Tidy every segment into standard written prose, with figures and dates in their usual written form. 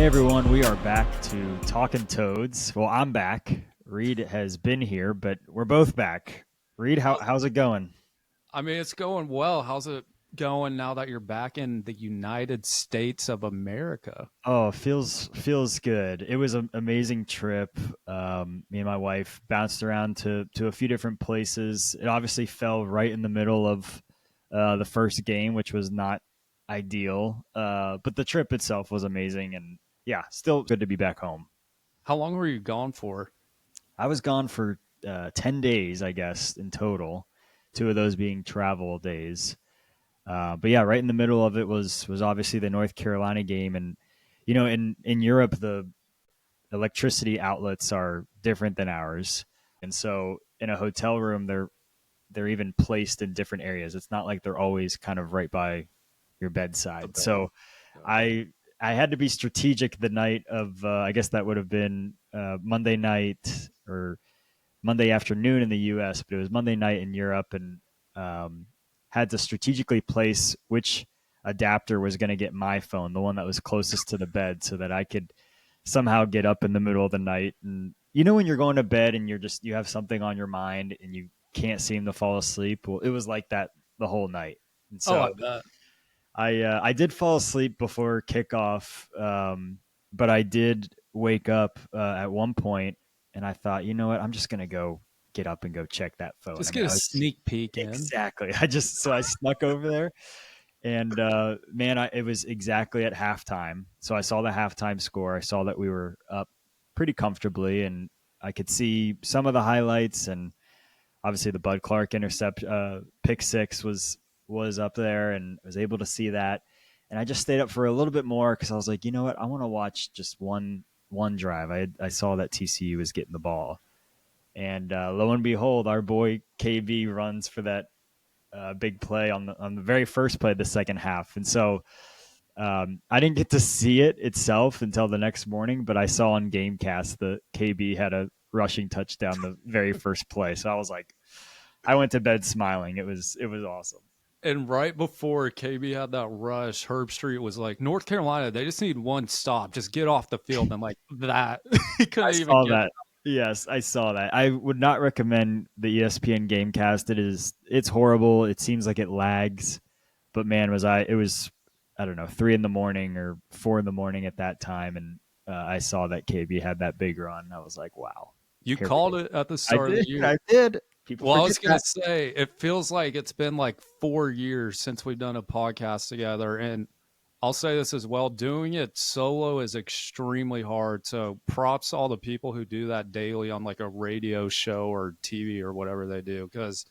Hey everyone, we are back to Talking Toads. Well, I'm back. Reed has been here, but we're both back. Reed, how's it going? I mean, it's going well. How's it going now that you're back in the United States of America? Oh, feels good. It was an amazing trip. Me and my wife bounced around to a few different places. It obviously fell right in the middle of the first game, which was not ideal. But the trip itself was amazing, and yeah, still good to be back home. How long were you gone for? I was gone for 10 days, I guess, in total. Two of those being travel days. But yeah, right in the middle of it was obviously the North Carolina game, and in Europe the electricity outlets are different than ours, and so in a hotel room they're even placed in different areas. It's not like they're always kind of right by your The bedside. bed. So I I had to be strategic the night of I guess that would have been Monday night or Monday afternoon in the U.S., but it was Monday night in Europe, and um, had to strategically place which adapter was going to get my phone, the one that was closest to the bed, so that I could somehow get up in the middle of the night. And when you're going to bed and you have something on your mind and you can't seem to fall asleep. Well, it was like that the whole night, and Oh, I so bet. I did fall asleep before kickoff, but I did wake up at one point, and I thought, you know what, I'm just gonna go get up and go check that phone. I Just mean, get a I was sneak peek in. exactly. I snuck over there, and man, it was exactly at halftime. So I saw the halftime score. I saw that we were up pretty comfortably, and I could see some of the highlights, and obviously the Bud Clark pick six was up there, and I was able to see that. And I just stayed up for a little bit more because I was like, you know what, I want to watch just one drive. I saw that TCU was getting the ball, and lo and behold, our boy KB runs for that big play on the very first play of the second half. And so I didn't get to see it itself until the next morning, but I saw on GameCast that KB had a rushing touchdown the very first play. So I was like, I went to bed smiling. It was awesome. And right before KB had that rush, Herb Street was like, North Carolina, they just need one stop. Just get off the field. And like that, he I couldn't even saw get. that. Yes, I saw that. I would not recommend the ESPN GameCast. It's horrible. It seems like it lags. But man, it was, I don't know, 3 in the morning or 4 in the morning at that time, and I saw that KB had that big run. I was like, wow, You here we called go. it at the I start of the did. year. I did. People Well, I forget was gonna that. say it feels like it's been like 4 years since we've done a podcast together, and I'll say this as well: doing it solo is extremely hard. So, props to all the people who do that daily on like a radio show or TV or whatever they do. Because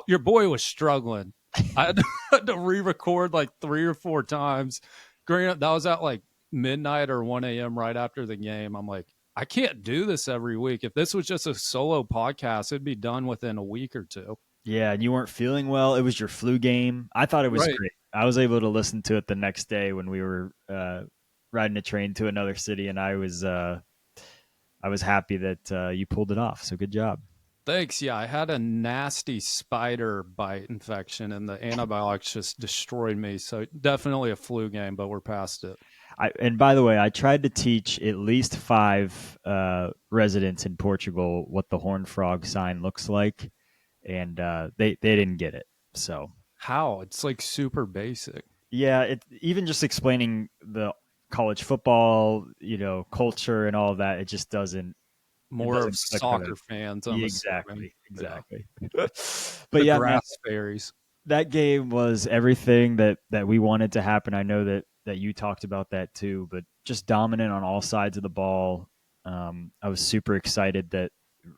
your boy was struggling. I had had to re-record like 3 or 4 times. Granted, that was at like midnight or 1 a.m. right after the game. I'm like, I can't do this every week. If this was just a solo podcast, it'd be done within a week or two. Yeah, and you weren't feeling well. It was your flu game. I thought it was Right. great. I was able to listen to it the next day when we were riding a train to another city, and I was happy that you pulled it off. So good job. Thanks. Yeah, I had a nasty spider bite infection, and the antibiotics just destroyed me. So definitely a flu game, but we're past it. And by the way, I tried to teach at least five residents in Portugal what the horned frog sign looks like, and they didn't get it. So How? It's like super basic. yeah, even just explaining the college football, culture and all of that, it More of doesn't click for them. soccer fans, I'm Yeah, assuming. exactly, Yeah. exactly. But The yeah, man, grass fairies. that game was everything that we wanted to happen. I know that you talked about that too, but just dominant on all sides of the ball. I was super excited that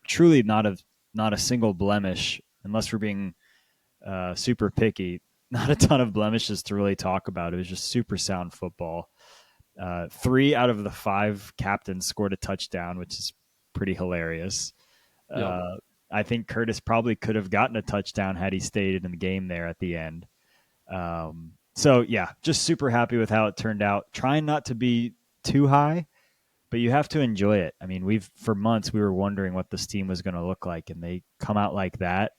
truly not a single blemish, unless we're being super picky. Not a ton of blemishes to really talk about. It was just super sound football. Three out of the five captains scored a touchdown, which is pretty hilarious. Yep. Uh, I think Curtis probably could have gotten a touchdown had he stayed in the game there at the end. So yeah, just super happy with how it turned out. Trying not to be too high, but you have to enjoy it. I mean, for months we were wondering what this team was going to look like, and they come out like that.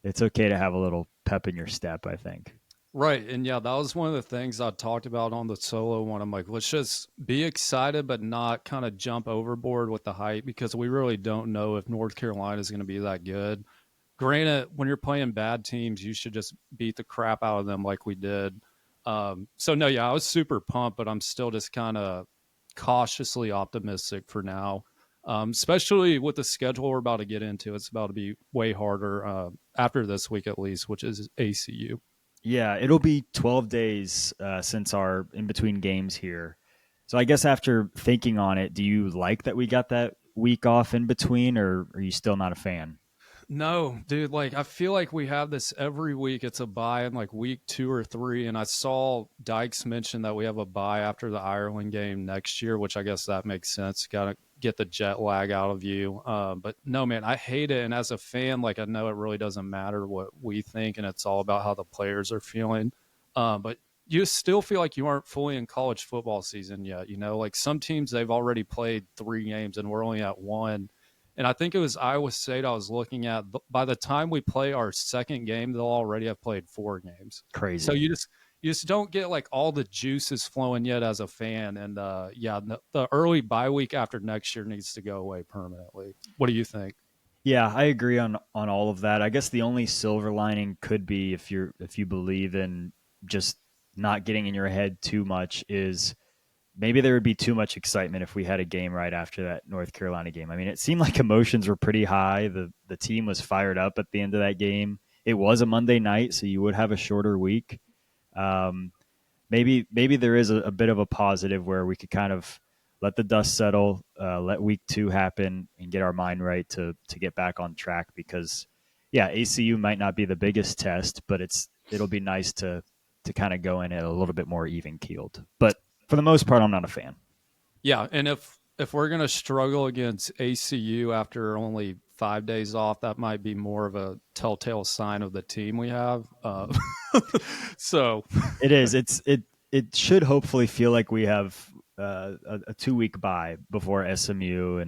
It's okay to have a little pep in your step, I think. Right. And yeah, that was one of the things I talked about on the solo one. I'm like, let's just be excited, but not kind of jump overboard with the hype because we really don't know if North Carolina is going to be that good. Granted, when you're playing bad teams, you should just beat the crap out of them like we did. So, no, yeah, I was super pumped, but I'm still just kind of cautiously optimistic for now, especially with the schedule we're about to get into. It's about to be way harder after this week, at least, which is ACU. Yeah, it'll be 12 days since our in between games here. So I guess after thinking on it, do you like that we got that week off in between, or are you still not a fan? No, dude, like I feel like we have this every week. It's a bye in like week 2 or 3. And I saw Dykes mention that we have a bye after the Ireland game next year, which I guess that makes sense. Gotta get the jet lag out of you. But no, man, I hate it. And as a fan, like I know it really doesn't matter what we think, and it's all about how the players are feeling. But you still feel like you aren't fully in college football season yet. You know, like some teams they've already played 3 games and we're only at one, and I think it was Iowa State I was looking at. By the time we play our second game, they'll already have played 4 games. So Crazy. you just don't get like all the juices flowing yet as a fan. And yeah, the early bye week after next year needs to go away permanently. What do you think? Yeah, I agree on all of that. I guess the only silver lining could be if you believe in just not getting in your head too much is maybe there would be too much excitement if we had a game right after that North Carolina game. I mean, it seemed like emotions were pretty high. The team was fired up at the end of that game. It was a Monday night, so you would have a shorter week. Um, maybe there is a bit of a positive where we could kind of let the dust settle, let week two happen, and get our mind right to get back on track. Because yeah, ACU might not be the biggest test, but it'll be nice to kind of go in at a little bit more even keeled. But for the most part, I'm not a fan. Yeah, and if we're gonna struggle against ACU after only 5 days off, that might be more of a telltale sign of the team we have. So It is. It should hopefully feel like we have a 2 week bye before SMU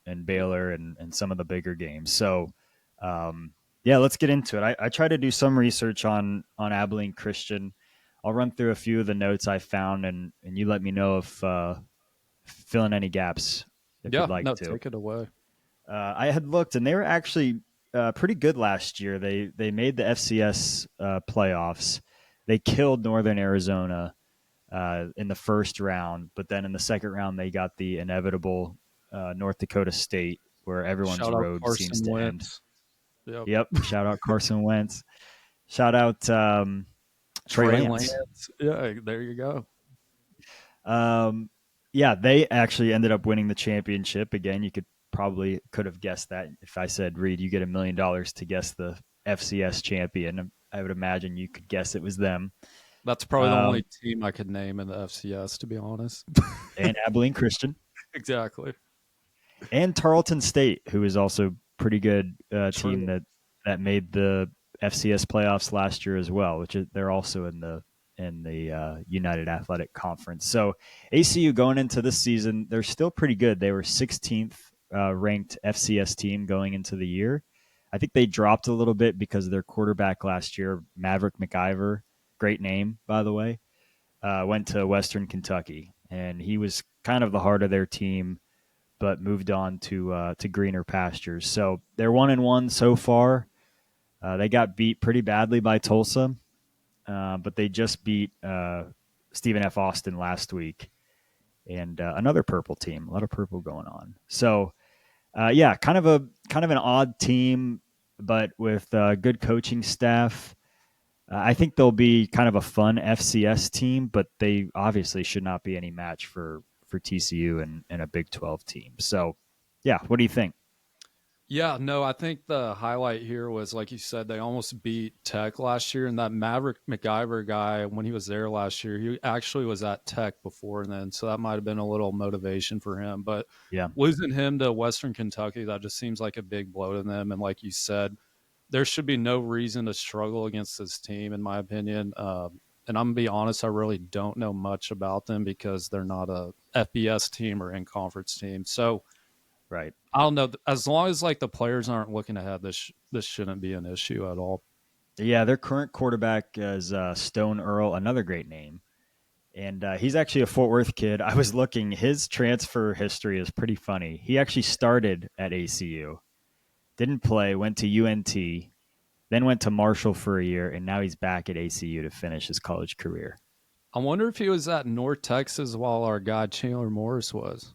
and Baylor and some of the bigger games. So yeah, let's get into it. I try to do some research on Abilene Christian. I'll run through a few of the notes I found, and you let me know if fill in any gaps if you'd yeah, like no, to. take it away. I had looked, and they were actually pretty good last year. They made the FCS playoffs. They killed Northern Arizona in the first round, but then in the second round they got the inevitable North Dakota State, where everyone's Shout out road seems Carson to end. Wentz. Yep. Yep. Shout out Carson Wentz. Shout out Trey Trey Lance. Lance. Yeah, there you go. Um, yeah, they actually ended up winning the championship. Again, you could have guessed that if I said, Reed, you get $1 million to guess the FCS champion. I would imagine you could guess it was them. That's probably the only Um, team I could name in the FCS, to be honest. and Abilene Christian Exactly. and Tarleton State, who is also pretty good team True. that made the FCS playoffs last year as well, which is, they're also in the United Athletic Conference. So ACU going into this season, they're still pretty good. They were 16th ranked FCS team going into the year. I think they dropped a little bit because their quarterback last year, Maverick McIver, great name by the way, went to Western Kentucky, and he was kind of the heart of their team, but moved on to greener pastures. So they're 1-1 so far. They got beat pretty badly by Tulsa, but they just beat Stephen F. Austin last week, and another purple team. A lot of purple going on. So yeah, kind of an odd team, but with good coaching staff. I think they'll be kind of a fun FCS team, but they obviously should not be any match for TCU and a Big 12 team. So yeah, what do you think? Yeah, no, I think the highlight here was, like you said, they almost beat Tech last year. And that Maverick McIver guy, when he was there last year, he actually was at Tech before then. So that might have been a little motivation for him. But Yeah, losing him to Western Kentucky, that just seems like a big blow to them. And like you said, there should be no reason to struggle against this team, in my opinion. And I'm going to be honest, I really don't know much about them because they're not a FBS team or in conference team. So, right. I don't know. As long as like the players aren't looking ahead, this shouldn't be an issue at all. Yeah, their current quarterback is Stone Earl, another great name. And he's actually a Fort Worth kid. I was looking, his transfer history is pretty funny. He actually started at ACU, didn't play, went to UNT, then went to Marshall for a year, and now he's back at ACU to finish his college career. I wonder if he was at North Texas while our guy Chandler Morris was.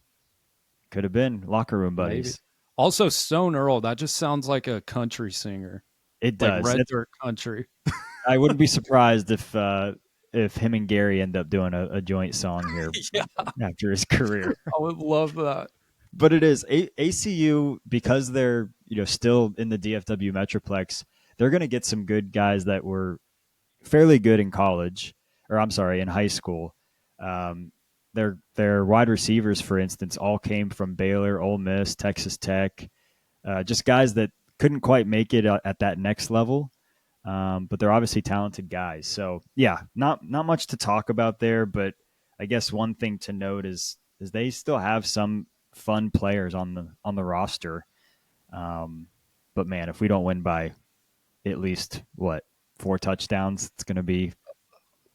Could have been locker room Maybe. buddies. Also, Stone Earl, that just sounds like a country singer, It like does. Red Dirt Country. I wouldn't be surprised if him and Gary end up doing a joint song here Yeah, after his career. I would love that. But it is ACU, because they're still in the DFW Metroplex. They're going to get some good guys that were fairly good in college, or I'm sorry, in high school. Um, their wide receivers, for instance, all came from Baylor, Ole Miss, Texas Tech, just guys that couldn't quite make it at that next level. But they're obviously talented guys. So yeah, not much to talk about there. But I guess one thing to note is they still have some fun players on the roster. Um, but man, if we don't win by at least what 4 touchdowns, it's gonna be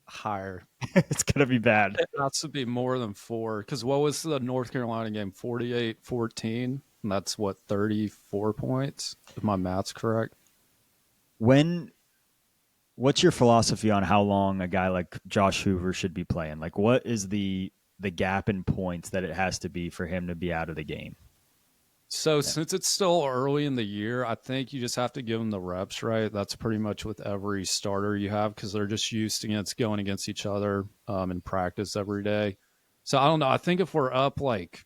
Higher. it's gonna be bad. It has to be more than four. Because what was the North Carolina game? 48-14. And that's what, 34 points? If my math's correct. When what's your philosophy on how long a guy like Josh Hoover should be playing? Like, what is the gap in points that it has to be for him to be out of the game? So since it's still early in the year, I think you just have to give them the reps, right? That's pretty much with every starter you have because they're just used against going against each other in practice every day. So I don't know. I think if we're up like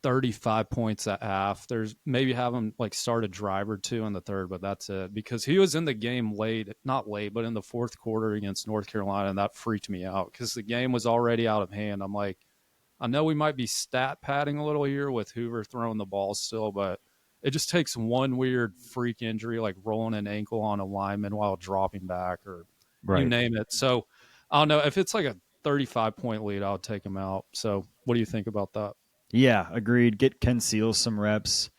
35 points at half, there's maybe have him like start a drive or two in the third, but that's it because he was in the game late, not late, but in the fourth quarter against North Carolina, and that freaked me out because the game was already out of hand. I'm like, I know we might be stat padding a little here with Hoover throwing the ball still, but it just takes one weird freak injury like rolling an ankle on a lineman while dropping back or you Right. name it. So I don't know. If it's like a 35-point lead, I'll take him out. So what do you think about that? Yeah, agreed. Get Ken Seals some reps.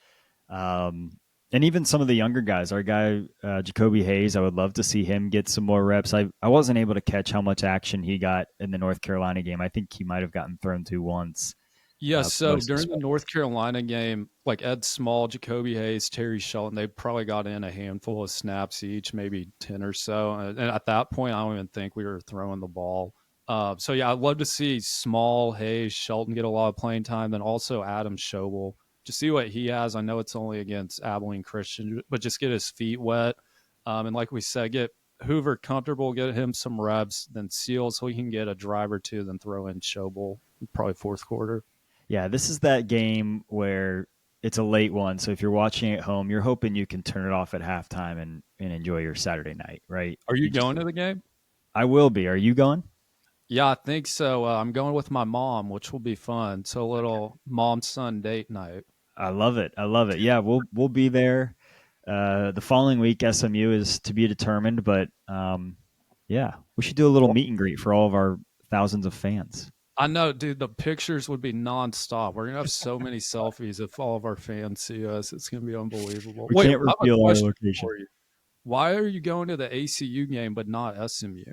Um, and even some of the younger guys, our guy Jacoby Hayes, I would love to see him get some more reps. I wasn't able to catch how much action he got in the North Carolina game. I think he might have gotten thrown to once Yeah, for so most of the during the special. North Carolina game, like Ed Small, Jacoby Hayes, Terry Shelton, they probably got in a handful of snaps each, maybe 10 or so. And at that point, I don't even think we were throwing the ball. So, yeah, I'd love to see Small, Hayes, Shelton get a lot of playing time, and also Adam Schobel. Just see what he has. I know it's only against Abilene Christian, but just get his feet wet. And like we said, get Hoover comfortable, get him some reps, then Seal so he can get a drive or two, then throw in Schobel, probably fourth quarter. Yeah, this is that game where it's a late one. So if you're watching at home, you're hoping you can turn it off at halftime and enjoy your Saturday night, right? Are you You just going to the game? I will be. Are you going? Yeah, I think so. I'm going with my mom, which will be fun. So a little mom son date night. I love it. I love it. Yeah, we'll be there. The following week, SMU is to be determined, but yeah, we should do a little Well, meet and greet for all of our thousands of fans. I know, dude. The pictures would be nonstop. We're gonna have so many selfies if all of our fans see us. It's gonna be unbelievable. We Wait, can't I have a reveal our question location. for you. Why are you going to the ACU game but not SMU?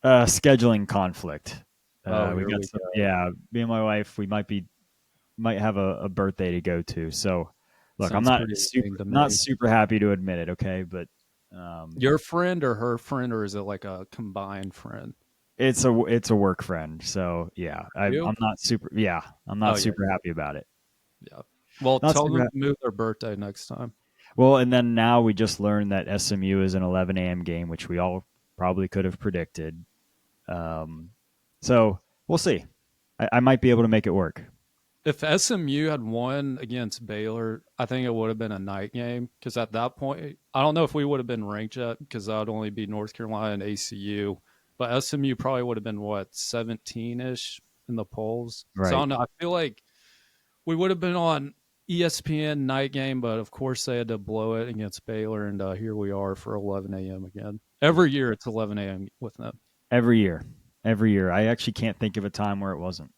Scheduling conflict. Oh, We here got we some. go. Yeah, me and my wife. We might have a birthday to go to. So, look, I'm Sounds not pretty super lame to not me. super happy to admit it. Okay, but Your friend or her friend, or is it like a combined friend? it's a work friend. So yeah, You? I'm Oh not yeah, super happy about it. yeah. Well, Not tell super. them to move their birthday next time. Well, and then now we just learned that SMU is an 11 a.m. game, which we all probably could have predicted. Um, so we'll see. I might be able to make it work. If SMU had won against Baylor, I think it would have been a night game because at that point, I don't know if we would have been ranked yet because that would only be North Carolina and ACU. But SMU probably would have been what 17 ish in the polls. So I Right. don't know. I feel like we would have been on ESPN night game, but of course they had to blow it against Baylor, and here we are for 11 a.m. again. Every year it's 11 a.m. with them. Every year. Every year. I actually can't think of a time where it wasn't.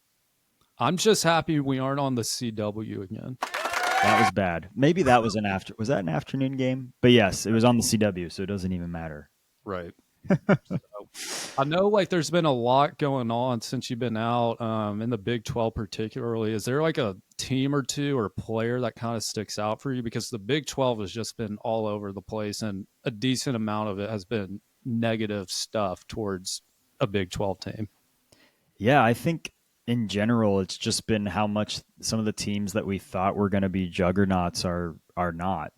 I'm just happy we aren't on the CW again. That was bad. Maybe that was was that an afternoon game? But yes, it was on the CW, so it doesn't even matter. Right. So I know like there's been a lot going on since you've been out in the Big 12 particularly. Is there like a team or two or player that kind of sticks out for you? Because the Big 12 has just been all over the place and a decent amount of it has been negative stuff towards a Big 12 team. Yeah, I think in general it's just been how much some of the teams that we thought were going to be juggernauts are not.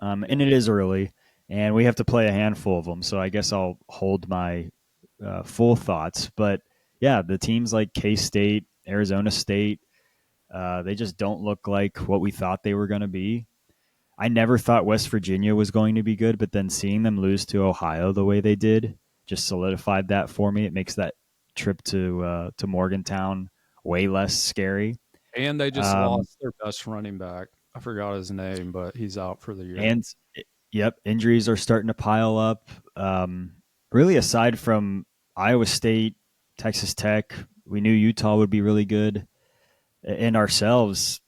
Yeah. And it is early, and we have to play a handful of them. So I guess I'll hold my full thoughts. But yeah, the teams like K State, Arizona State, they just don't look like what we thought they were going to be. I never thought West Virginia was going to be good, but then seeing them lose to Ohio the way they did just solidified that for me. It makes that trip to Morgantown way less scary. And they just Um, lost their best running back. I forgot his name, but he's out for the year. and yep, injuries are starting to pile up. Really, aside from Iowa State, Texas Tech, we knew Utah would be really good, and ourselves.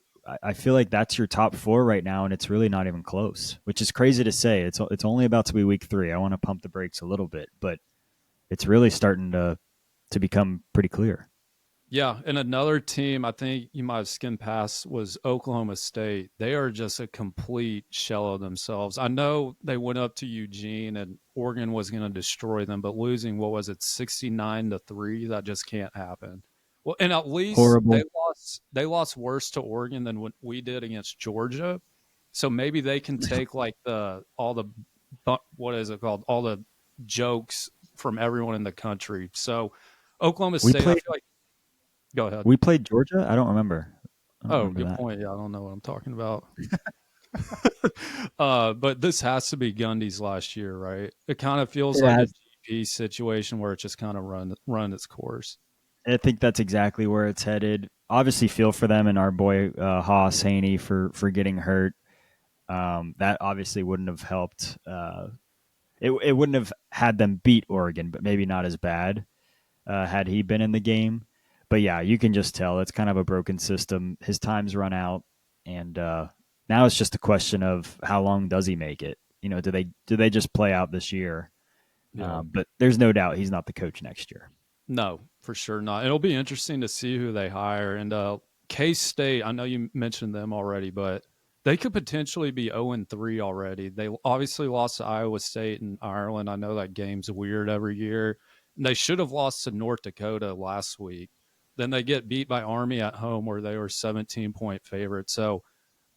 I feel like that's your top four right now, and it's really not even close, which is crazy to say. It's only about to be week 3. I want to pump the brakes a little bit, but it's really starting to become pretty clear. Yeah, and another team I think you might have skimmed past was Oklahoma State. They are just a complete shell of themselves. I know they went up to Eugene and Oregon was going to destroy them, but losing what was it 69-3, that just can't happen. Well, and at least Horrible. they lost worse to Oregon than what we did against Georgia. So maybe they can take like the all the what is it called? All the jokes from everyone in the country. So Oklahoma We State, I played feel like go ahead. we played Georgia. I don't remember. I don't Oh, remember good that. point. Yeah, I don't know what I'm talking about. But this has to be Gundy's last year, right? It kind of feels It like a has. GP situation where it just kind of run its course. I think that's exactly where it's headed. Obviously, feel for them and our boy Haas Haney for getting hurt. That obviously wouldn't have helped. It wouldn't have had them beat Oregon, but maybe not as bad had he been in the game. But yeah, you can just tell it's kind of a broken system. His time's run out, and now it's just a question of how long does he make it? You know, do they just play out this year? Yeah. But there's no doubt he's not the coach next year. No, for sure not. It'll be interesting to see who they hire. And K State, I know you mentioned them already, but they could potentially be 0-3 already. They obviously lost to Iowa State and Ireland. I know that game's weird every year. And they should have lost to North Dakota last week. Then they get beat by Army at home where they were 17-point favorites. So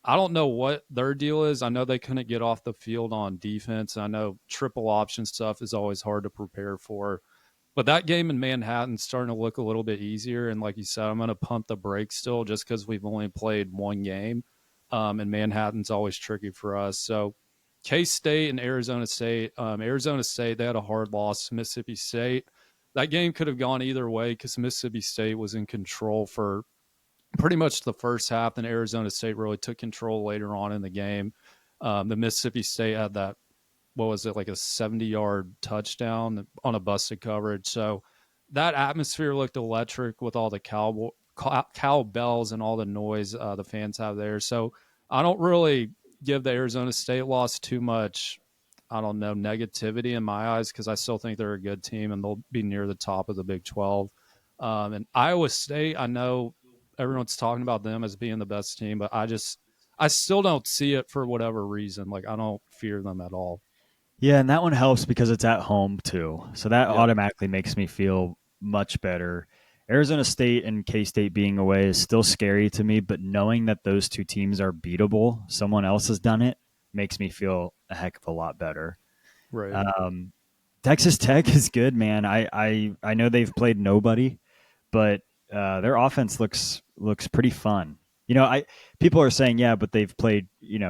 I don't know what their deal is. I know they couldn't get off the field on defense. I know triple option stuff is always hard to prepare for. But that game in Manhattan's starting to look a little bit easier. And like you said, I'm going to pump the brakes still just because we've only played one game. And Manhattan's always tricky for us. So K State and Arizona State. Arizona State, they had a hard loss to Mississippi State. That game could have gone either way because Mississippi State was in control for pretty much the first half. Then Arizona State really took control later on in the game. The Mississippi State had that what was it like a 70-yard touchdown on a busted coverage. So that atmosphere looked electric with all the cowbells and all the noise the fans have there. So I don't really give the Arizona State loss too much. I don't know negativity in my eyes because I still think they're a good team and they'll be near the top of the Big 12. And Iowa State, I know everyone's talking about them as being the best team, but I still don't see it for whatever reason. Like I don't fear them at all. Yeah, and that one helps because it's at home too. So that Yeah, automatically makes me feel much better. Arizona State and K State being away is still scary to me, but knowing that those two teams are beatable, someone else has done it, makes me feel a heck of a lot better. right. Um, Texas Tech is good, man. I know they've played nobody, but their offense looks pretty fun. You know, I people are saying, yeah, but they've played,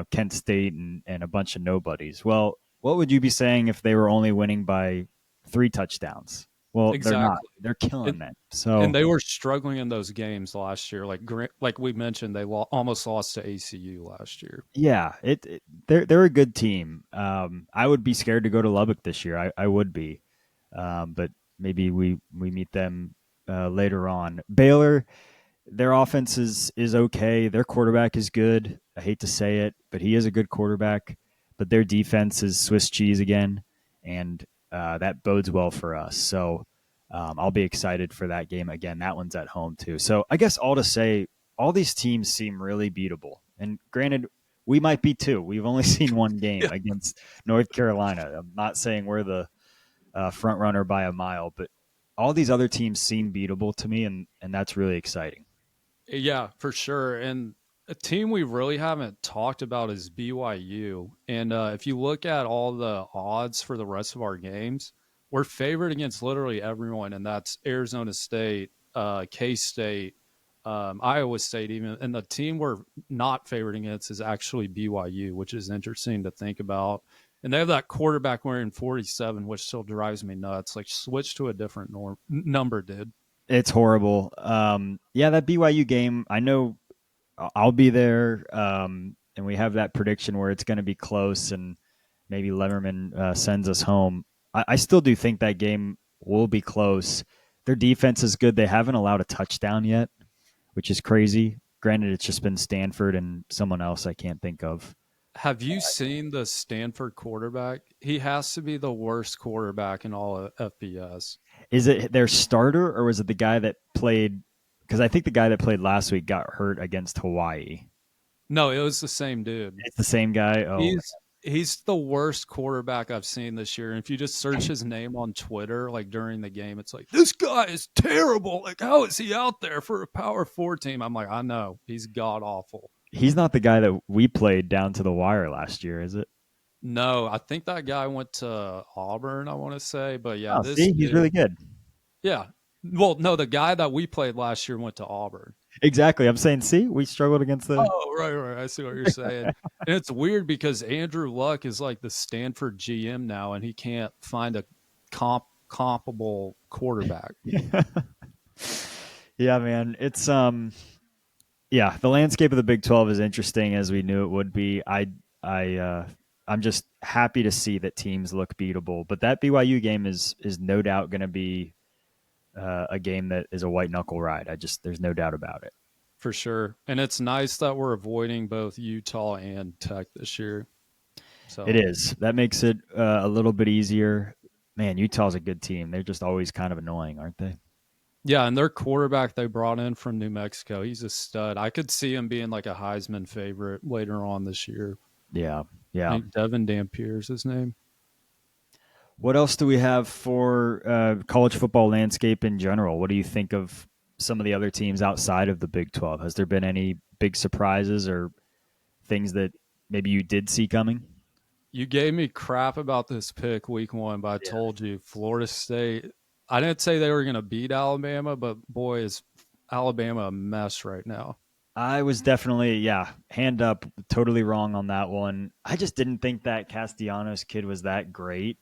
Kent State and a bunch of nobodies. Well, what would you be saying if they were only winning by 3 touchdowns? Well, they're not. Exactly. They're And, killing it. and So they were struggling in those games last year. Like we mentioned, they almost lost to ACU last year. yeah, they're a good team. I would be scared to go to Lubbock this year. I would be, but maybe we meet them later on. Baylor. their offense is okay. Their quarterback is good. I hate to say it, but he is a good quarterback. But their defense is Swiss cheese again, and that bodes well for us. So I'll be excited for that game again. That one's at home too. So I guess all to say, all these teams seem really beatable. And granted, we might be too. We've only seen one game Yeah. against North Carolina. I'm not saying we're the front runner by a mile, but all these other teams seem beatable to me, and that's really exciting. Yeah, for sure. And a team we really haven't talked about is BYU. And if you look at all the odds for the rest of our games, we're favored against literally everyone, and that's Arizona State, K State, Iowa State, even. And the team we're not favored against is actually BYU, which is interesting to think about. And they have that quarterback wearing 47, which still drives me nuts. Like, switch to a different number, dude. It's horrible. Yeah, that BYU game, I know I'll be there, and we have that prediction where it's going to be close, and maybe Lemmerman sends us home. I still do think that game will be close. Their defense is good. They haven't allowed a touchdown yet, which is crazy. Granted, it's just been Stanford and someone else I can't think of. Have you seen the Stanford quarterback? He has to be the worst quarterback in all of FBS. Is it their starter or was it the guy that played? Because I think the guy that played last week got hurt against Hawaii. No, it was the same dude. It's the same guy. Oh, He's the worst quarterback I've seen this year. And if you just search his name on Twitter, like during the game, it's like, this guy is terrible. Like, how is he out there for a Power Four team? I'm like, I know. He's god awful. he's not the guy that we played down to the wire last year, is it? No, I think that guy went to Auburn, I want to say. But yeah, Oh, this see, he's dude, really good. yeah. Well, no, the guy that we played last year went to Auburn. Exactly. I'm saying, see, we struggled against the. Oh, right, right. I see what you're saying. And it's weird because Andrew Luck is like the Stanford GM now, and he can't find a comparable quarterback. Yeah, man. It's yeah, the landscape of the Big 12 is interesting as we knew it would be. I'm just happy to see that teams look beatable, but that BYU game is no doubt going to be a game that is a white knuckle ride. I just there's no doubt about it. For sure. And it's nice that we're avoiding both Utah and Tech this year. It So, is. That makes it a little bit easier. Man, Utah's a good team. They're just always kind of annoying, aren't they? yeah, and their quarterback they brought in from New Mexico, he's a stud. I could see him being like a Heisman favorite later on this year. Yeah, I yeah. think Devin Dampier's his name. What else do we have for college football landscape in general? What do you think of some of the other teams outside of the Big 12? Has there been any big surprises or things that maybe you did see coming? You gave me crap about this pick week one, but I Yeah. told you Florida State. I didn't say they were going to beat Alabama, but boy, is Alabama a mess right now. I was definitely, yeah, hand up, totally wrong on that one. I just didn't think that Castellanos kid was that great.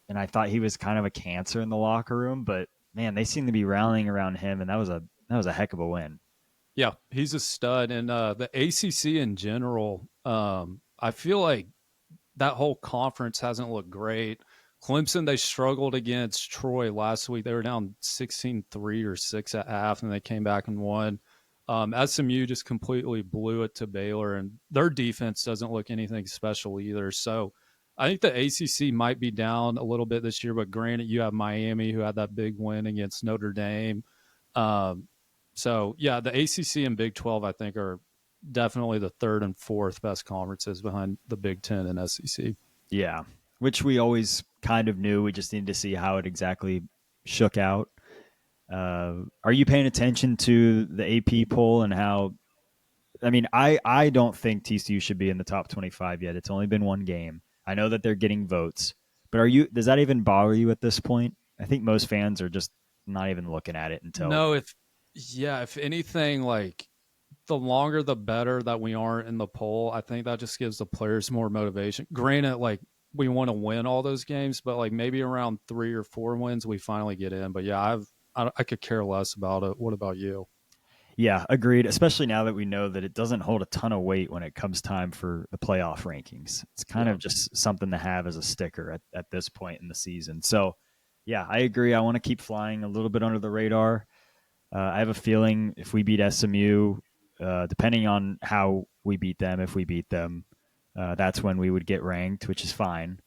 And I thought he was kind of a cancer in the locker room, but man, they seem to be rallying around him, and that was a heck of a win. Yeah, he's a stud. And the ACC in general, I feel like that whole conference hasn't looked great. Clemson, they struggled against Troy last week. They were down 16-3 or 6 at half, and they came back and won. SMU just completely blew it to Baylor, and their defense doesn't look anything special either. So I think the ACC might be down a little bit this year, but granted, you have Miami who had that big win against Notre Dame. Um, so, yeah, the ACC and Big 12, I think, are definitely the third and fourth best conferences behind the Big 10 and SEC. Yeah, which we always kind of knew. We just needed to see how it exactly shook out. Are you paying attention to the AP poll and how? I mean, I don't think TCU should be in the top 25 yet. It's only been one game. I know that they're getting votes, but are you? Does that even bother you at this point? I think most fans are just not even looking at it until. No, if anything, like the longer the better that we aren't in the poll, I think that just gives the players more motivation. Granted, like we want to win all those games, but like maybe around 3 or 4 wins, we finally get in. But yeah, I could care less about it. What about you? Yeah, agreed. Especially now that we know that it doesn't hold a ton of weight when it comes time for the playoff rankings. It's kind Yeah. of just something to have as a sticker at this point in the season. So, yeah, I agree. I want to keep flying a little bit under the radar. I have a feeling if we beat SMU, depending on how we beat them, if we beat them, that's when we would get ranked, which is fine.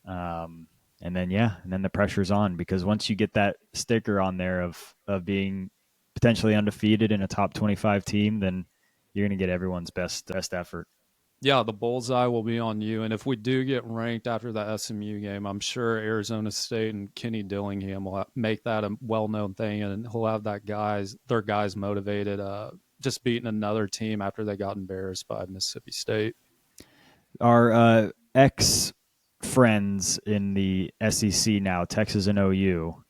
Um, and then yeah, and then the pressure's on because once you get that sticker on there of being potentially undefeated in a top 25 team, then you're going to get everyone's best effort. Yeah, the bullseye will be on you. And if we do get ranked after the SMU game, I'm sure Arizona State and Kenny Dillingham will make that a well-known thing, and he'll have their guys motivated. Just beating another team after they got embarrassed by Mississippi State. Our ex friends in the SEC now, Texas and OU.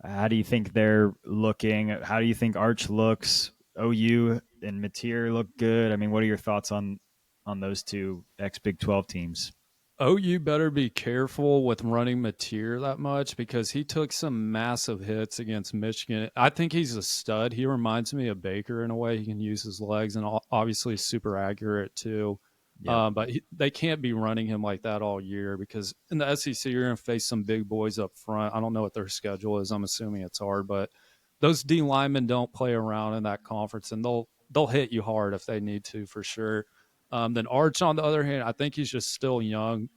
How do you think they're looking? How do you think Arch looks? OU and Mateer look good. I mean, what are your thoughts on those two ex Big 12 teams? OU better be careful with running Mateer that much because he took some massive hits against Michigan. I think he's a stud. He reminds me of Baker in a way. He can use his legs and obviously super accurate too. Yep. They can't be running him like that all year because in the SEC you're going to face some big boys up front. I don't know what their schedule is. I'm assuming it's hard, but those D linemen don't play around in that conference, and they'll hit you hard if they need to for sure. Then Arch, on the other hand, I think he's just still young.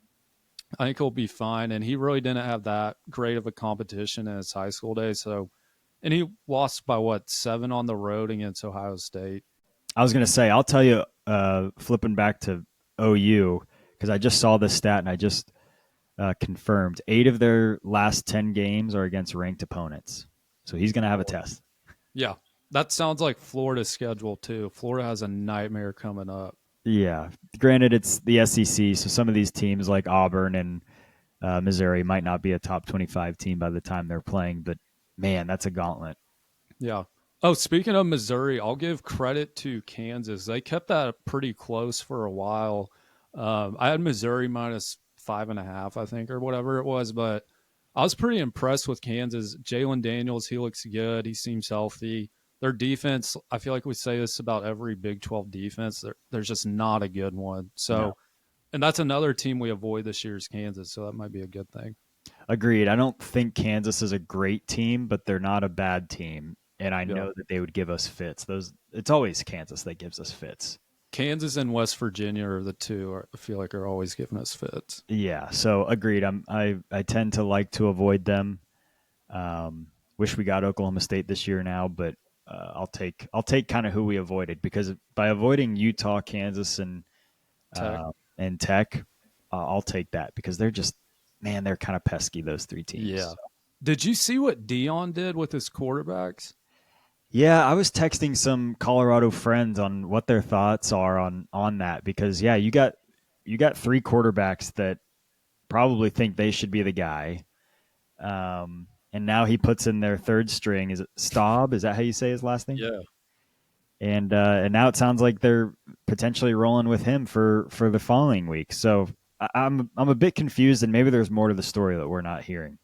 I think he'll be fine. And he really didn't have that great of a competition in his high school days. So, and he lost by what, 7 on the road against Ohio State. I was going to say, I'll tell you, flipping back to OU, because I just saw this stat and I just confirmed 8 of their last 10 games are against ranked opponents. So he's going to have a test. Yeah, that sounds like Florida's schedule too. Florida has a nightmare coming up. Yeah. Granted, it's the SEC, so some of these teams like Auburn and Missouri might not be a top 25 team by the time they're playing, but man, that's a gauntlet. Yeah. Oh, speaking of Missouri, I'll give credit to Kansas. They kept that pretty close for a while. I had Missouri minus 5.5, I think, or whatever it was, but I was pretty impressed with Kansas. Jalen Daniels, he looks good. He seems healthy. Their defense, I feel like we say this about every Big 12 defense. There's just not a good one. No. So, and that's another team we avoid this year is Kansas. So that might be a good thing. Agreed. I don't think Kansas is a great team, but they're not a bad team. And I Yeah. know that they would give us fits. It's always Kansas that gives us fits. Kansas and West Virginia are the two I feel like are always giving us fits. Yeah, so agreed. I tend to like to avoid them. Um, Wish we got Oklahoma State this year now, but I'll take kind of who we avoided because by avoiding Utah, Kansas, Tech. and Tech, I'll take that because they're just man, they're kind of pesky those 3 teams. Yeah. So. Did you see what Dion did with his quarterbacks? Yeah, I was texting some Colorado friends on what their thoughts are on that because yeah, you got 3 quarterbacks that probably think they should be the guy. And now he puts in their third string. Is it Staub? Is that how you say his last name? Yeah. And now it sounds like they're potentially rolling with him for the following week. So I'm a bit confused, and maybe there's more to the story that we're not hearing.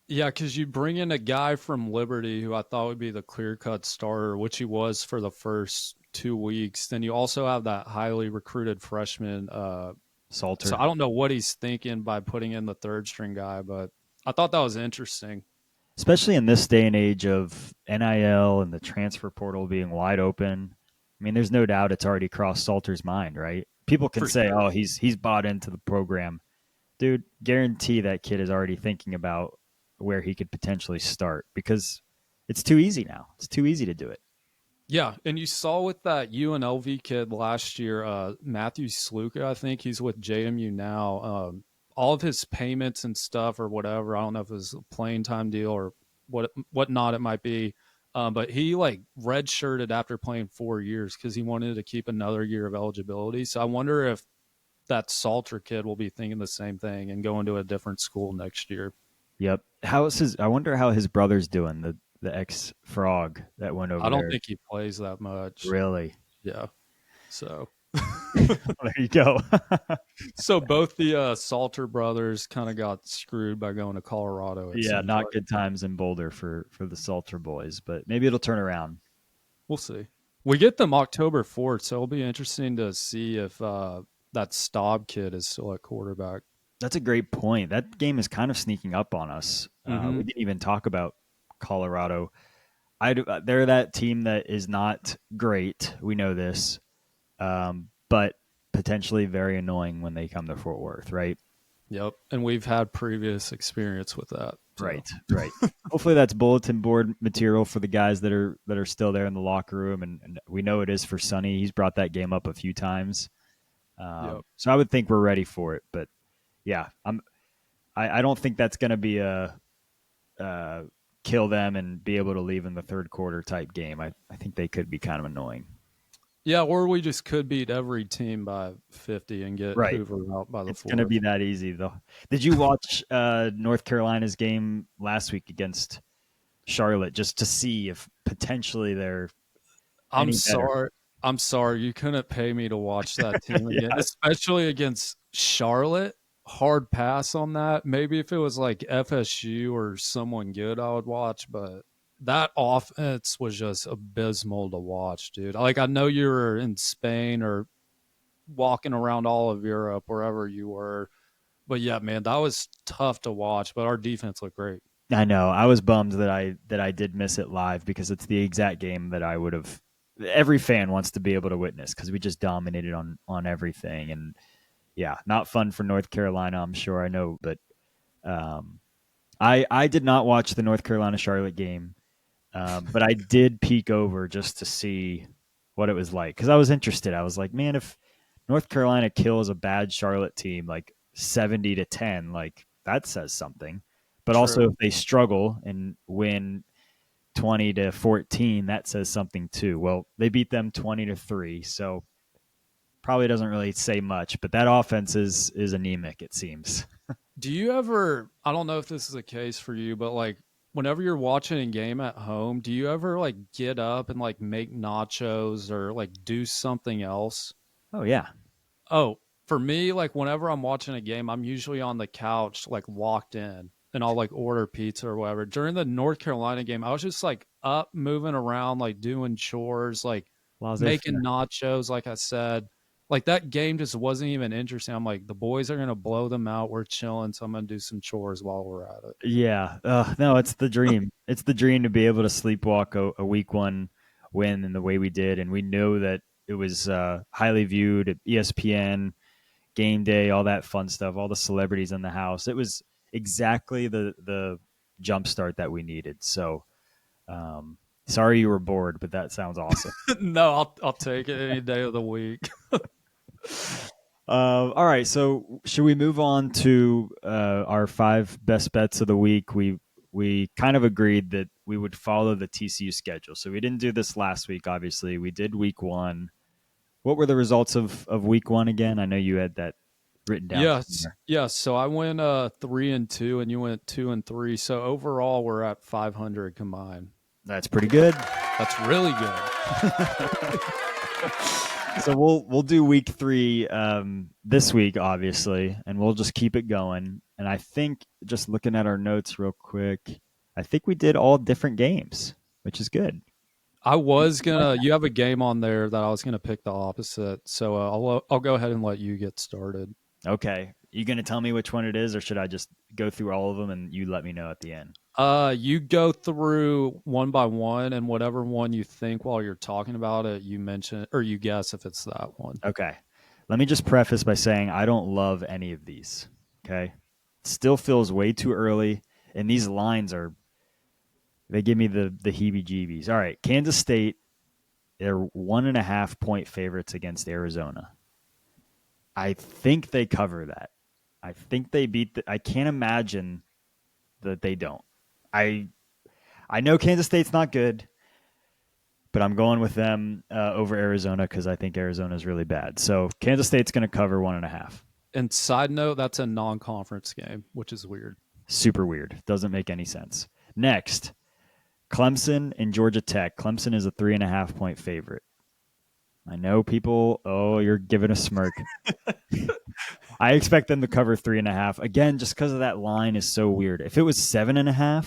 Yeah, because you bring in a guy from Liberty who I thought would be the clear cut starter, which he was for the first 2 weeks. Then you also have that highly recruited freshman. So Salter, I don't know what he's thinking by putting in the third string guy, but I thought that was interesting. especially in this day and age of NIL and the transfer portal being wide open. I mean, there's no doubt it's already crossed Salter's mind, right? People can For say, sure. "Oh, he's bought into the program." Dude, guarantee that kid is already thinking about where he could potentially start because it's too easy now. It's too easy to do it. Yeah, and you saw with that UNLV kid last year, Matthew Sluka, I think he's with JMU now. All of his payments and stuff or whatever, I don't know if it was a playing time deal or whatnot it might be, but he like redshirted after playing 4 years because he wanted to keep another year of eligibility. So I wonder if that Salter kid will be thinking the same thing and going to a different school next year. Yep. How is his? I wonder how his brother's doing. The ex frog that went I over don't there. think he plays that much. Really? Yeah. So There you go. So both the Salter brothers kind of got screwed by going to Colorado. It Yeah, seems not like good times in Boulder for the Salter boys, but maybe it'll turn around. we'll see. We get them October 4th, so it'll be interesting to see if that Staub kid is still at quarterback. That's a great point. That game is kind of sneaking up on us. We Mm-hmm. didn't even talk about Colorado. they're that team that is not great. We know this, but potentially very annoying when they come to Fort Worth, right? Yep. And we've had previous experience with that. So Right, right. Hopefully that's bulletin board material for the guys that are still there in the locker room, and we know it is for Sonny. He's brought that game up a few times, yep. so I would think we're ready for it. But yeah, I don't think that's going to be a kill them and be able to leave in the third quarter type game. I think they could be kind of annoying. Yeah, or we just could beat every team by 50 and get Right. Hoover out by the It's going to be fourth. that easy, though. Did you watch North Carolina's game last week against Charlotte just to see if potentially they're I'm any better? sorry. I'm sorry. You couldn't pay me to watch that team again, Yeah. especially against Charlotte. Hard pass on that. Maybe if it was like FSU or someone good, I would watch, but that offense was just abysmal to watch, dude. Like, I know you were in Spain or walking around all of Europe, wherever you were. But yeah, man, that was tough to watch, but our defense looked great. I know. I was bummed that I did miss it live because it's the exact game that I would have. Every fan wants to be able to witness because we just dominated on everything, and yeah, not fun for North Carolina. I'm sure I know, but um, I did not watch the North Carolina Charlotte game, but I did peek over just to see what it was like because I was interested. I was like, man, if North Carolina kills a bad Charlotte team like 70-10, like that says something. But also, True. if they struggle and win 20-14, that says something too. Well, they beat them 20-3, so probably doesn't really say much. But that offense is anemic, it seems. Do you ever, I don't know if this is a case for you, but like whenever you're watching a game at home, do you ever like get up and like make nachos or like do something else? Oh yeah, Oh, for me, like whenever I'm watching a game, I'm usually on the couch, like locked in, and I'll like order pizza or whatever. During the North Carolina game, I was just like up, moving around, like doing chores, like laissez making faire. nachos, like I said. Like that game just wasn't even interesting. I'm like, the boys are gonna blow them out. We're chilling, so I'm gonna do some chores while we're at it. Yeah, no, it's the dream. It's the dream to be able to sleepwalk a week one win in the way we did, and we know that it was highly viewed at ESPN, game day, all that fun stuff, all the celebrities in the house. It was exactly the jump start that we needed. So, um, sorry you were bored, but that sounds awesome. No, I'll take it any day of the week. All right, so should we move on to our five best bets of the week? We kind of agreed that we would follow the TCU schedule, so we didn't do this last week. Obviously, we did week one. What were the results of week one again? I know you had that written down Yes, somewhere. yes. So I went 3-2, and you went 2-3. So overall, we're at 500 combined. That's pretty good. That's really good. So we'll do week three this week, obviously, and we'll just keep it going. And I think just looking at our notes real quick, I think we did all different games, which is good. I was I like gonna. You have a game on there that I was gonna pick the opposite. So I'll go ahead and let you get started. that. Okay, you gonna tell me which one it is, or should I just go through all of them and you let me know at the end? You go through one by one, and whatever one you think while you're talking about it, you mention or you guess if it's that one. Okay, let me just preface by saying I don't love any of these. Okay, still feels way too early, and these lines are they give me the heebie-jeebies. All right, Kansas State, they're 1.5 point favorites against Arizona. I think they cover that. I think they beat. I can't imagine that they don't. I I know Kansas State's not good, but I'm going with them over Arizona because I think Arizona is really bad. So Kansas State's going to cover 1.5. And side note, that's a non-conference game, which is weird. Super weird. Doesn't make any sense. Next, Clemson and Georgia Tech. Clemson is a 3.5 point favorite. I know people. Oh, you're giving a smirk. I expect them to cover 3.5 again, just because of that line is so weird. If it was 7.5,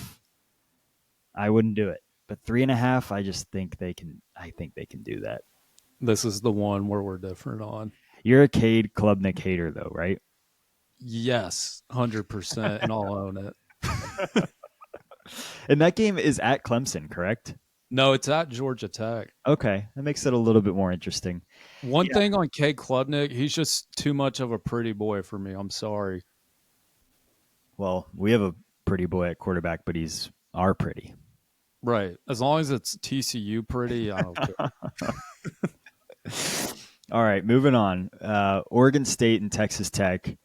I wouldn't do it. But 3.5, I just think they can. I think they can do that. This is the one where we're different on. You're a Cade Klubnik hater, though, right? Yes, 100%, and I'll own it. And that game is at Clemson, correct? No, it's at Georgia Tech. Okay, that makes it a little bit more interesting. One Yeah. thing on K Klubnik, he's just too much of a pretty boy for me. I'm sorry. Well, we have a pretty boy at quarterback, but he's our pretty. Right. As long as it's TCU pretty, I don't care. All right, moving on. Oregon State and Texas Tech.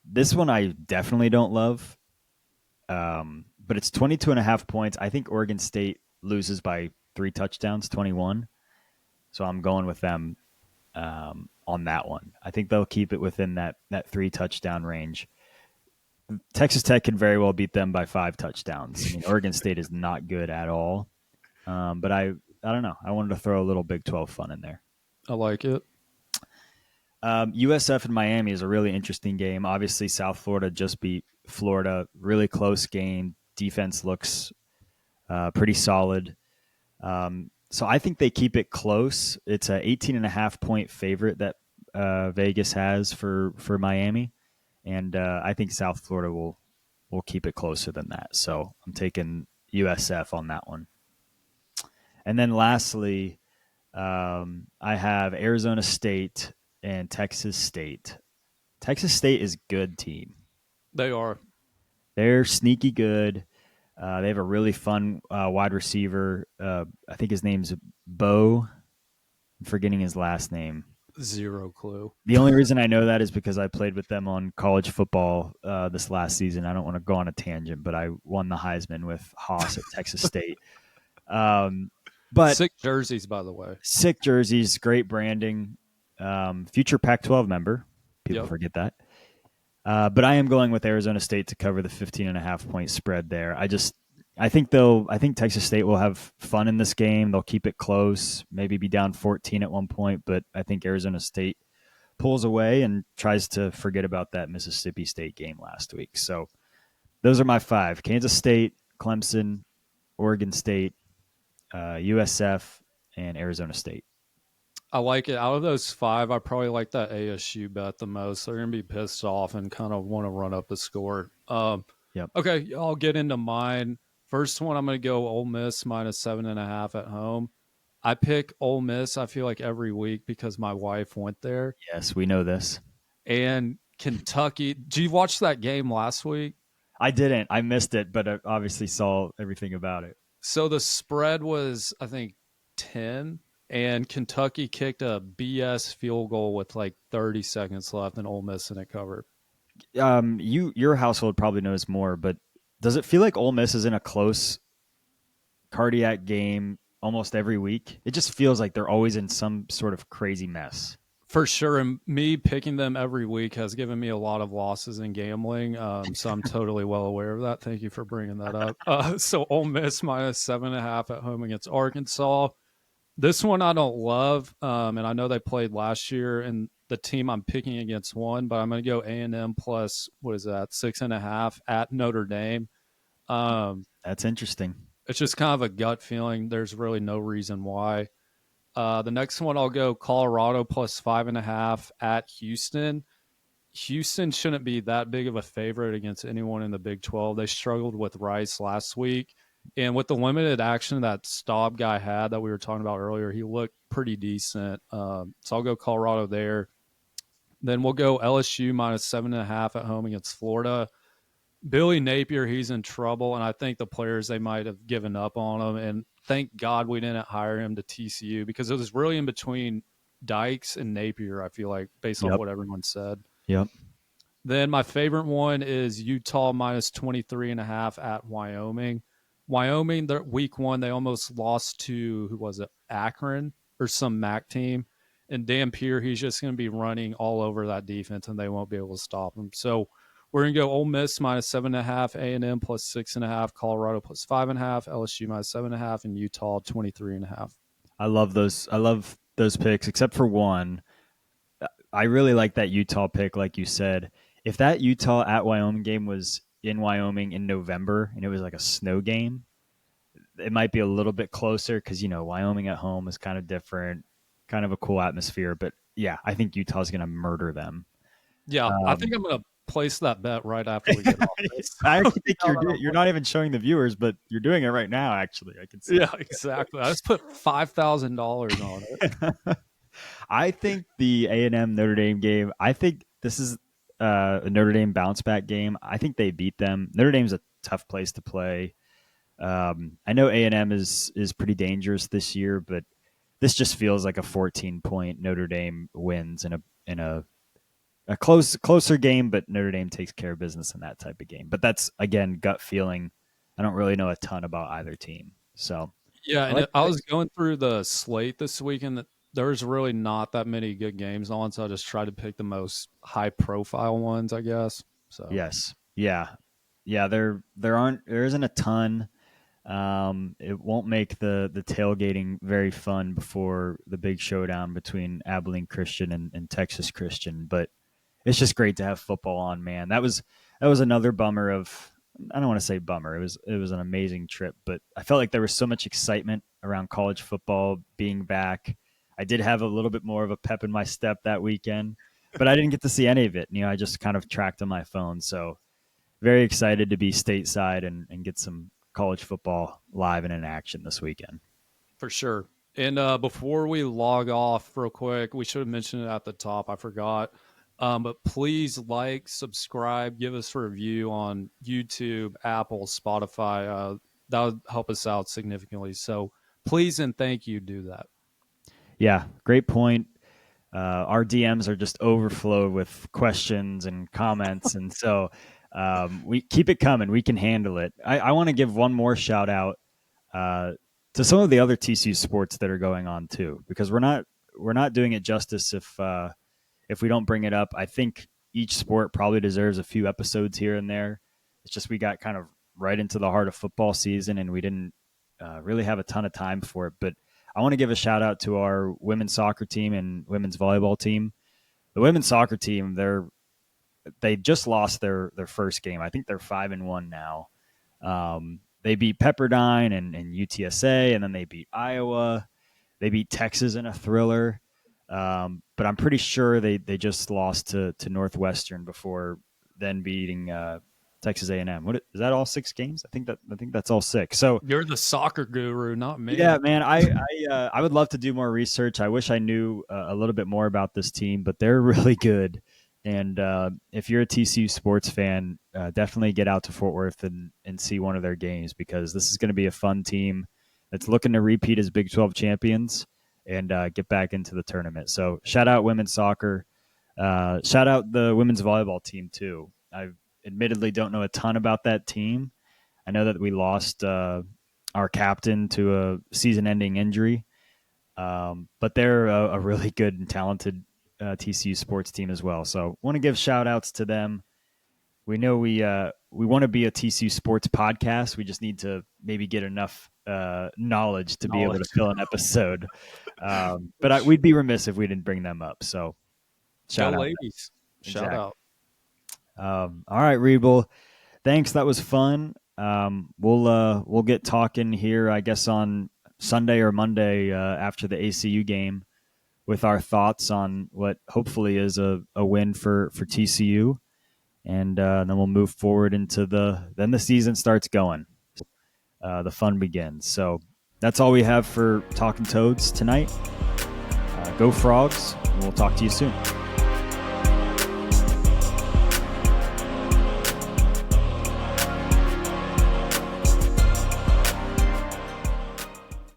This one I definitely don't love, but it's 22 and a half points. I think Oregon State loses by 3 touchdowns, 21. So I'm going with them on that one. I think they'll keep it within that 3 touchdown range. Texas Tech can very well beat them by 5 touchdowns. I mean, Oregon State is not good at all. But I don't know. I wanted to throw a little Big 12 fun in there. I like it. USF and Miami is a really interesting game. Obviously, South Florida just beat Florida. Really close game. Defense looks pretty solid. So I think they keep it close. It's a 18 and a half point favorite that Vegas has for Miami, and I think South Florida will keep it closer than that. So I'm taking USF on that one. And then lastly, I have Arizona State and Texas State. Texas State is a good team. They are. They're sneaky good. They have a really fun wide receiver. I think his name's Bo. I'm forgetting his last name. Zero clue. The only reason I know that is because I played with them on college football this last season. I don't want to go on a tangent, but I won the Heisman with Haas at Texas State. But Sick jerseys, by the way. sick jerseys, great branding. Future Pac-12 member. People Yep. forget that. But I am going with Arizona State to cover the 15 and a half point spread there. I think Texas State will have fun in this game. They'll keep it close, maybe be down 14 at one point, but I think Arizona State pulls away and tries to forget about that Mississippi State game last week. So those are my five: Kansas State, Clemson, Oregon State, USF, and Arizona State. I like it. Out of those five, I probably like that ASU bet the most. They're going to be pissed off and kind of want to run up the score. Yep. Okay, I'll get into mine. First one, I'm going to go Ole Miss minus 7.5 at home. I pick Ole Miss, I feel like every week because my wife went there. Yes, we know this. And Kentucky. Did you watch that game last week? I didn't. I missed it, but I obviously saw everything about it. So the spread was, I think, 10, and Kentucky kicked a BS field goal with like 30 seconds left, and Ole Miss and it covered. Your household probably knows more, but does it feel like Ole Miss is in a close cardiac game almost every week? It just feels like they're always in some sort of crazy mess. For sure, and me picking them every week has given me a lot of losses in gambling, so I'm totally well aware of that. Thank you for bringing that up. So Ole Miss minus 7.5 at home against Arkansas. This one I don't love, and I know they played last year, and the team I'm picking against won, but I'm going to go A&M plus, what is that, 6.5 at Notre Dame. That's interesting. It's just kind of a gut feeling. There's really no reason why. The next one I'll go Colorado plus 5.5 at Houston. Houston shouldn't be that big of a favorite against anyone in the Big 12. They struggled with Rice last week. And with the limited action that Staub guy had that we were talking about earlier, he looked pretty decent. So I'll go Colorado there. Then we'll go LSU minus 7.5 at home against Florida. Billy Napier, he's in trouble, and I think the players, they might have given up on him. And thank God we didn't hire him to TCU because it was really in between Dykes and Napier, I feel like, based off what everyone said. Yep. Then my favorite one is Utah minus 23.5 at Wyoming. Wyoming, week one, they almost lost to, who was it, Akron or some MAC team. And Dampier, he's just going to be running all over that defense, and they won't be able to stop him. So we're going to go Ole Miss minus 7.5, A&M plus 6.5, Colorado plus 5.5, LSU minus 7.5, and Utah 23.5. I love those. I love those picks, except for one. I really like that Utah pick, like you said. If that Utah at Wyoming game was in Wyoming in November and it was like a snow game, it might be a little bit closer because, Wyoming at home is kind of different, kind of a cool atmosphere. But yeah, I think Utah's going to murder them. Yeah, I think I'm going to place that bet right after we get off this. I actually think Now that I'm you're not even showing the viewers, but you're doing it right now. Actually, I can see. yeah, exactly. I just put $5,000 on it. I think the A&M Notre Dame game. I think this is a Notre Dame bounce back game. I think they beat them. Notre Dame's a tough place to play. I know A&M is pretty dangerous this year, but this just feels like a 14-point Notre Dame wins in a closer game, but Notre Dame takes care of business in that type of game. But that's again gut feeling. I don't really know a ton about either team, so Yeah, I and like. I was going through the slate this weekend. That there's really not that many good games on, so I just tried to pick the most high profile ones, I guess. So Yes, yeah, yeah. There isn't a ton. It won't make the tailgating very fun before the big showdown between Abilene Christian and Texas Christian, but it's just great to have football on, man. That was another bummer of I don't want to say bummer. It was an amazing trip, but I felt like there was so much excitement around college football being back. I did have a little bit more of a pep in my step that weekend, but I didn't get to see any of it. I just kind of tracked on my phone. So very excited to be stateside and get some college football live and in action this weekend. for sure. And before we log off, real quick, we should have mentioned it at the top. I forgot. But please like, subscribe, give us a review on YouTube, Apple, Spotify. That would help us out significantly. So please and thank you. Do that. Yeah, great point. Our DMs are just overflowed with questions and comments, and so we keep it coming. We can handle it. I want to give one more shout out uh, to some of the other TCU sports that are going on too, because we're not doing it justice if we don't bring it up. I think each sport probably deserves a few episodes here and there. It's just we got kind of right into the heart of football season, and we didn't really have a ton of time for it. But I want to give a shout out to our women's soccer team and women's volleyball team. The women's soccer team, they just lost their first game. I think they're 5-1 now. They beat Pepperdine and UTSA, and then they beat Iowa. They beat Texas in a thriller. But I'm pretty sure they just lost to Northwestern before then beating Texas A&M. What is that? All 6 games? I think that's all 6. So You're the soccer guru, not me. yeah, man, I would love to do more research. I wish I knew a little bit more about this team, but they're really good. And if you're a TCU sports fan, definitely get out to Fort Worth and see one of their games because this is going to be a fun team that's looking to repeat as Big 12 champions and get back into the tournament. So shout out women's soccer. Shout out the women's volleyball team too. I admittedly don't know a ton about that team. I know that we lost our captain to a season-ending injury, but they're a really good and talented TCU sports team as well. So want to give shout-outs to them. We know we want to be a TCU sports podcast. We just need to maybe get enough knowledge to be able to fill an episode. But we'd be remiss if we didn't bring them up. So shout Go out. ladies. Shout Exactly. out. All right, Reeble. Thanks. That was fun. We'll get talking here, I guess, on Sunday or Monday after the ACU game with our thoughts on what hopefully is a win for TCU, and then we'll move forward into then the season starts going. The fun begins. So that's all we have for Talking Toads tonight. Go Frogs. And we'll talk to you soon.